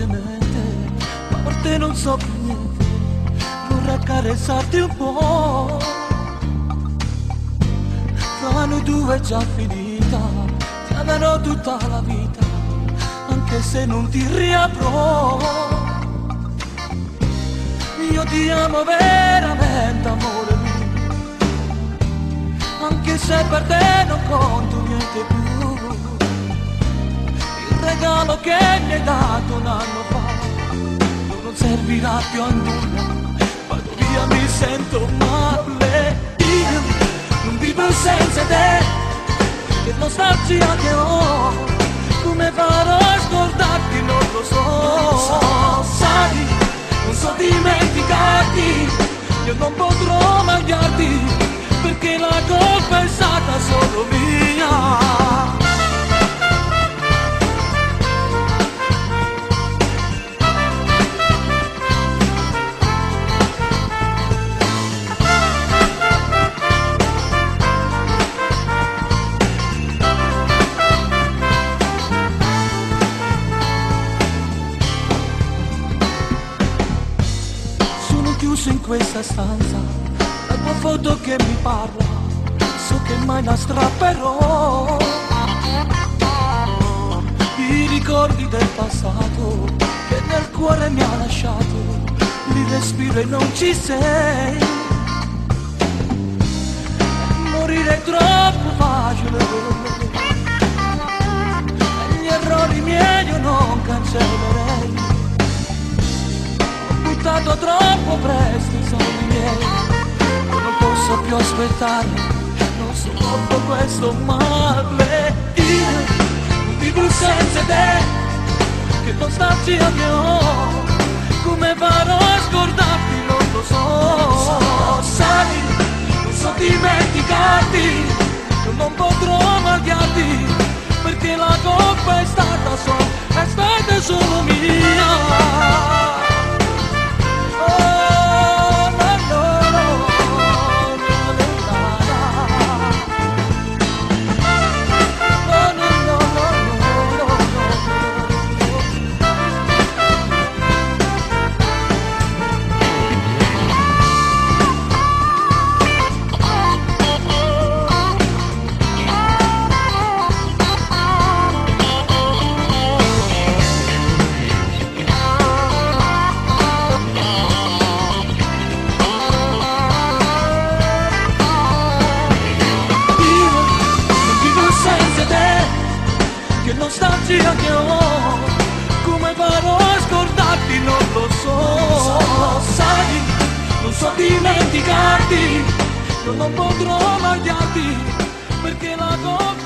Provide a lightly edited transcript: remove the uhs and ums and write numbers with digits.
fortemente, ma per te non so più niente. Vorrei accarezzarti un po'. Fra noi due è già finita, ti amerò tutta la vita, anche se non ti riavrò. Io ti amo veramente, amore mio, anche se per te non conto niente più. Il regalo che mi hai dato un anno fa non servirà più a nulla, vado via, mi sento male. Io non vivo senza te, che nostalgia che ho, come farò a scordarti non lo so. Sai, non so dimenticarti, io non potrò mai odiarti, perché la colpa è stata solo mia. In questa stanza la tua foto che mi parla, so che mai la strapperò. I ricordi del passato che nel cuore mi ha lasciato, li respiro e non ci sei. Morire è troppo facile, e gli errori miei io non cancellerei. Troppo presto i soldi miei, non posso più aspettare, non sopporto questo male. Io non vivo senza te, che nostalgia che ho, come farò a scordarti non lo so. Sai, non so dimenticarti, io non potrò mai odiarti, perché la colpa è stata solo mia. Che nostalgia che ho, come farò a scordarti non lo so. Sai, non so dimenticarti, io non potrò mai odiarti, perché la colpa